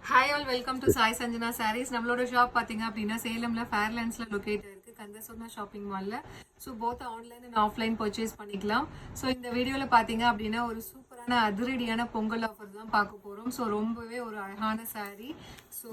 Hi all welcome to Sai Sanjana sarees. நம்மளோட shop பார்த்தீங்க அப்படின்னா சேலம்ல ஃபேர்லேண்ட்ஸில் லொக்கேட் இருக்கு கந்தசோனா ஷாப்பிங் மாலில். So both online and offline purchase பண்ணிக்கலாம். ஸோ இந்த வீடியோவில் பார்த்தீங்க அப்படின்னா ஒரு சூப்பரான அதிரடியான பொங்கல் ஆஃபர் தான் பார்க்க போகிறோம். ஸோ ரொம்பவே ஒரு அழகான சாரீ. ஸோ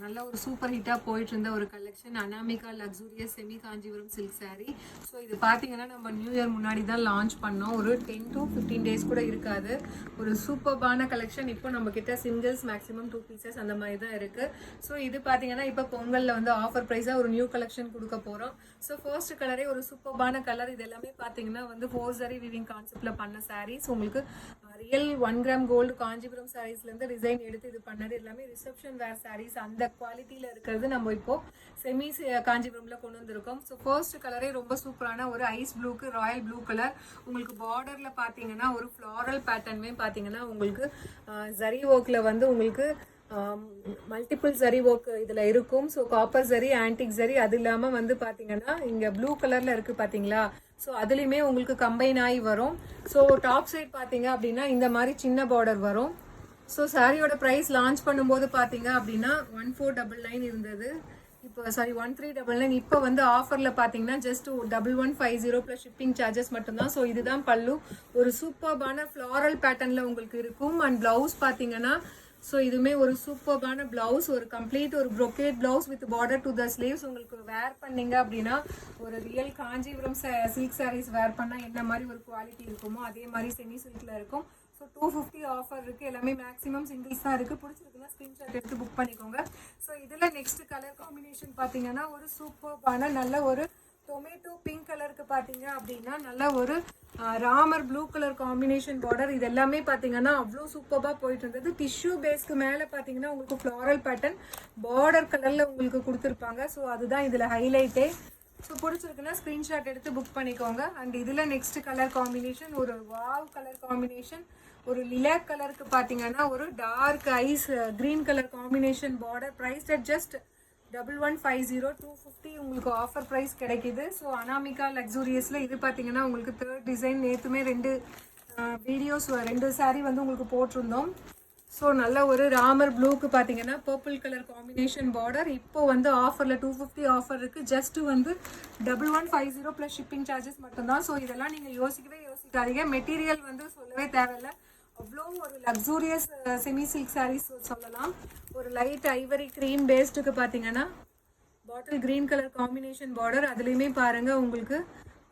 நல்ல ஒரு சூப்பர் ஹிட்டாக போயிட்டு இருந்த ஒரு collection Anamika luxurious semi Kanchipuram silk sari. So இது பார்த்தீங்கன்னா நம்ம நியூ இயர் முன்னாடி தான் லான்ச் பண்ணோம். ஒரு 10 to 15 டேஸ் கூட இருக்காது. ஒரு சூப்பர்பான கலெக்ஷன். இப்போ நம்ம கிட்ட சிங்கிள்ஸ் மேக்ஸிமம் 2 பீசஸ் அந்த மாதிரி தான் இருக்கு. ஸோ இது பார்த்தீங்கன்னா இப்போ பொங்கலில் வந்து ஆஃபர் ப்ரைஸாக ஒரு நியூ கலெக்ஷன் கொடுக்க போகிறோம். ஸோ ஃபர்ஸ்ட் கலரே ஒரு சூப்பர்பான கலர். இது எல்லாமே பார்த்தீங்கன்னா வந்து 4 ஜரி வீவிங் கான்செப்டில் பண்ண சாரீஸ். உங்களுக்கு ரியல் 1 கிராம் கோல்டு காஞ்சிபுரம் சாரீஸ்லேருந்து டிசைன் எடுத்து இது பண்ணது எல்லாமே ரிசப்ஷன் வேர் சாரீஸ். அந்த குவாலிட்டியில் இருக்கிறது நம்ம இப்போ செமி காஞ்சிபுரமில் கொண்டு வந்திருக்கோம். ஸோ ஃபர்ஸ்ட் கலரே ரொம்ப சூப்பரான ஒரு ஐஸ் ப்ளூக்கு ராயல் ப்ளூ கலர். உங்களுக்கு பார்டரில் பார்த்தீங்கன்னா ஒரு ஃப்ளாரல் பேட்டர்னுமே பார்த்தீங்கன்னா உங்களுக்கு ஜரி ஒர்க்கில் வந்து உங்களுக்கு மல்டிபிள் ஜரி ஒர்க் இதில் இருக்கும். So copper zari antique zari அது இல்லாமல் வந்து பார்த்தீங்கன்னா இங்கே ப்ளூ கலரில் இருக்குது பார்த்தீங்களா. ஸோ அதுலேயுமே உங்களுக்கு கம்பைன் ஆகி வரும். ஸோ டாப் சைட் பார்த்தீங்க அப்படின்னா இந்த மாதிரி சின்ன பார்டர் வரும். ஸோ சாரியோட ப்ரைஸ் லான்ச் பண்ணும்போது பார்த்தீங்க அப்படின்னா 1499 இருந்தது. இப்போ 1399. இப்போ வந்து ஆஃபரில் பார்த்தீங்கன்னா ஜஸ்ட் 1150 ப்ளஸ் ஷிப்பிங் சார்ஜஸ் மட்டும்தான். ஸோ இதுதான் பல்லு. ஒரு சூப்பர்பான ஃப்ளாரல் பேட்டர்னில் உங்களுக்கு இருக்கும். அண்ட் ப்ளவுஸ் பார்த்தீங்கன்னா ஸோ இதுவுமே ஒரு சூப்பர்பான பிளவுஸ். ஒரு கம்ப்ளீட் ஒரு brocade blouse with border to the sleeves. உங்களுக்கு வேர் பண்ணீங்க அப்படின்னா ஒரு ரியல் காஞ்சிபுரம் சில்க் சாரீஸ் வேர் பண்ணால் என்ன மாதிரி ஒரு குவாலிட்டி இருக்குமோ அதே மாதிரி செமி சில்கில் இருக்கும். ஸோ 250 ஆஃபர் இருக்குது. எல்லாமே மேக்ஸிமம் சிங்கிள்ஸ் தான் இருக்குது. பிடிச்சிருக்குன்னா ஸ்க்ரீன்ஷாட் எடுத்து புக் பண்ணிக்கோங்க. ஸோ இதில் நெக்ஸ்ட் கலர் காம்பினேஷன் பார்த்தீங்கன்னா ஒரு சூப்பர்பான நல்ல ஒரு டொமேட்டோ பிங்க் கலருக்கு பார்த்தீங்க அப்படின்னா நல்ல ஒரு Ramar blue colour combination border. இது எல்லாமே பார்த்தீங்கன்னா அவ்வளோ சூப்பராக போயிட்டு இருந்தது. டிஷ்யூ பேஸ்க்கு மேலே பார்த்தீங்கன்னா உங்களுக்கு ஃப்ளாரல் பேட்டர்ன் பார்டர் கலரில் உங்களுக்கு கொடுத்துருப்பாங்க. ஸோ அதுதான் இதில் ஹைலைட்டே. ஸோ பிடிச்சிருக்குன்னா ஸ்க்ரீன்ஷாட் எடுத்து புக் பண்ணிக்கோங்க. அண்ட் இதில் நெக்ஸ்ட் கலர் காம்பினேஷன் ஒரு வாவ் கலர் காம்பினேஷன். ஒரு லிலாக் கலருக்கு பார்த்தீங்கன்னா ஒரு dark ice green colour combination border. Price at just 1150 250 உங்களுக்கு ஆஃபர் ப்ரைஸ் கிடைக்கிது. ஸோ அனாமிகா லக்ஸூரியஸில் இது பார்த்தீங்கன்னா உங்களுக்கு தேர்ட் டிசைன். நேற்றுமே 2 வீடியோஸ் 2 சாரீ வந்து உங்களுக்கு போட்டிருந்தோம். ஸோ நல்ல ஒரு ராமர் ப்ளூக்கு பார்த்தீங்கன்னா பர்பிள் கலர் காம்பினேஷன் பார்டர். இப்போ வந்து ஆஃபரில் 250 ஆஃபர் இருக்குது. ஜஸ்ட்டு வந்து 1150 ப்ளஸ் ஷிப்பிங் சார்ஜஸ் மட்டும்தான். ஸோ இதெல்லாம் நீங்கள் யோசிக்காதீங்க. மெட்டீரியல் வந்து சொல்லவே தேவையில்லை. அவ்வளோ ஒரு லக்ஸூரியஸ் செமி சில்க் சாரீஸ் சொல்லலாம். ஒரு லைட் ஐவரி க்ரீம் பேஸ்டுக்கு பார்த்தீங்கன்னா பாட்டில் க்ரீன் கலர் காம்பினேஷன் பார்டர். அதுலேயுமே பாருங்கள் உங்களுக்கு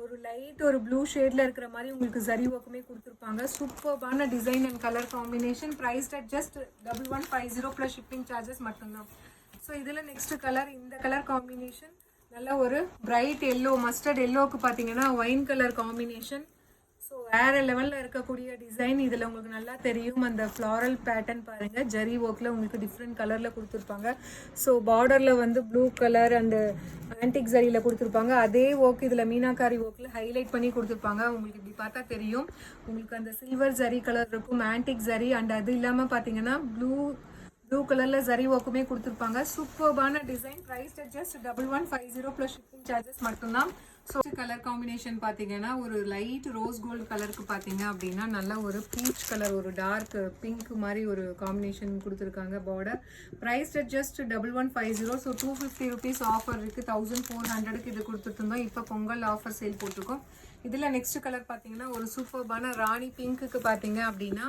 ஒரு லைட் ஒரு ப்ளூ ஷேடில் இருக்கிற மாதிரி உங்களுக்கு ஜரி ஒர்க்குமே கொடுத்துருப்பாங்க. சூப்பர்பான design and colour combination. Price at just 1150 plus shipping charges மட்டும்தான். ஸோ இதில் நெக்ஸ்ட் கலர் இந்த கலர் காம்பினேஷன் நல்ல ஒரு பிரைட் எல்லோ மஸ்டர்ட் எல்லோவுக்கு பார்த்தீங்கன்னா ஒயின் கலர் காம்பினேஷன். ஸோ வேறு லெவலில் இருக்கக்கூடிய டிசைன். இதில் உங்களுக்கு நல்லா தெரியும் அந்த ஃப்ளாரல் பேட்டர்ன் பாருங்கள். ஜரி ஒர்க்கில் உங்களுக்கு டிஃப்ரெண்ட் கலரில் கொடுத்துருப்பாங்க. ஸோ பார்டரில் வந்து ப்ளூ கலர் அண்டு ஆன்டிக் ஜரியில் கொடுத்துருப்பாங்க. அதே ஒர்க் இதில் மீனாக்காரி ஒர்க்கில் ஹைலைட் பண்ணி கொடுத்துருப்பாங்க. உங்களுக்கு இப்படி பார்த்தா தெரியும். உங்களுக்கு அந்த சில்வர் ஜரி கலர் இருக்கும், ஆன்டிக் ஜரி. அண்ட் அது இல்லாமல் பார்த்தீங்கன்னா ப்ளூ கலரில் ஜரி ஒர்க்குமே கொடுத்துருப்பாங்க. சூப்பர்பான design. Price just 1150 plus shipping charges மட்டும்தான். ஸோ கலர் காம்பினேஷன் பார்த்தீங்கன்னா ஒரு லைட் ரோஸ் கோல்டு கலருக்கு பார்த்தீங்க அப்படின்னா நல்ல ஒரு பீச் கலர் ஒரு டார்க் பிங்க் மாதிரி ஒரு காம்பினேஷன் கொடுத்துருக்காங்க border. Price just 1150. So 250 rupees offer இருக்குது. 1400க்கு இது கொடுத்துட்டு இருந்தோம். இப்போ பொங்கல் ஆஃபர் சேல் போட்டிருக்கோம். இதில் நெக்ஸ்ட் கலர் பார்த்தீங்கன்னா ஒரு சூப்பர்பான ராணி பிங்க்குக்கு பார்த்தீங்க அப்படின்னா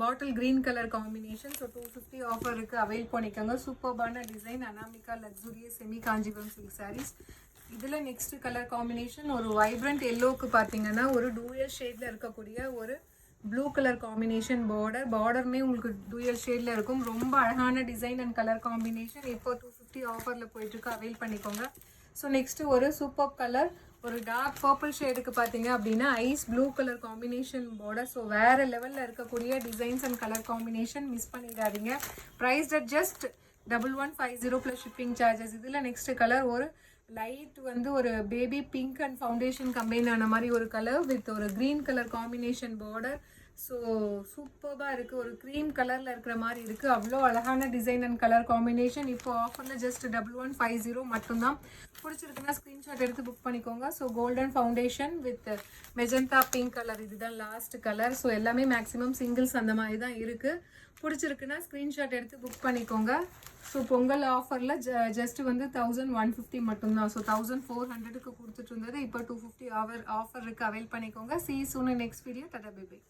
bottle green colour combination. So 250 offer இருக்குது. அவைல் பண்ணிக்கோங்க. சூப்பர்பான design Anamika luxurious semi Kanchipuram silk saris. இதில் நெக்ஸ்ட் கலர் காம்பினேஷன் ஒரு வைப்ரண்ட் எல்லோவுக்கு பார்த்தீங்கன்னா ஒரு டூயல் ஷேடில் இருக்கக்கூடிய ஒரு ப்ளூ கலர் காம்பினேஷன் பார்டருமே உங்களுக்கு டூயல் ஷேடில் இருக்கும். ரொம்ப அழகான டிசைன் அண்ட் கலர் காம்பினேஷன். இப்போ 250 ஆஃபரில் போயிட்டுருக்கு. அவைல் பண்ணிக்கோங்க. ஸோ நெக்ஸ்ட்டு ஒரு சூப்பர் கலர் ஒரு டார்க் பர்பிள் ஷேடுக்கு பார்த்தீங்க அப்படின்னா ice blue colour combination border. So வேறு லெவலில் இருக்கக்கூடிய designs and colour combination miss பண்ணிடாதீங்க. Price at just 1150 plus shipping charges. இதில் நெக்ஸ்ட் கலர் ஒரு லைட் வந்து ஒரு baby pink and foundation combine ஆன மாதிரி ஒரு கலர் வித் ஒரு green colour combination border. So சூப்பராக இருக்குது. ஒரு க்ரீம் கலரில் இருக்கிற மாதிரி இருக்குது. அவ்வளோ அழகான டிசைன் அண்ட் கலர் காம்பினேஷன். இப்போ ஆஃபரில் ஜஸ்ட் 1150 மட்டும்தான். பிடிச்சிருக்குன்னா ஸ்க்ரீன்ஷாட் எடுத்து புக் பண்ணிக்கோங்க. So golden foundation with magenta pink colour, இதுதான் லாஸ்ட் கலர். ஸோ எல்லாமே மேக்ஸிமம் சிங்கிள்ஸ் அந்த மாதிரி தான் இருக்குது. பிடிச்சிருக்குன்னா ஸ்க்ரீன்ஷாட் எடுத்து புக் பண்ணிக்கோங்க. ஸோ பொங்கல் ஆஃபரில் ஜஸ்ட் வந்து 1150 மட்டும்தான். ஸோ 1400க்கு கொடுத்துட்டு இருந்தது, இப்போ 250 ஆஃபர் இருக்குது. அவைல் பண்ணிக்கோங்க. See you soon in next video. Tata bye bye.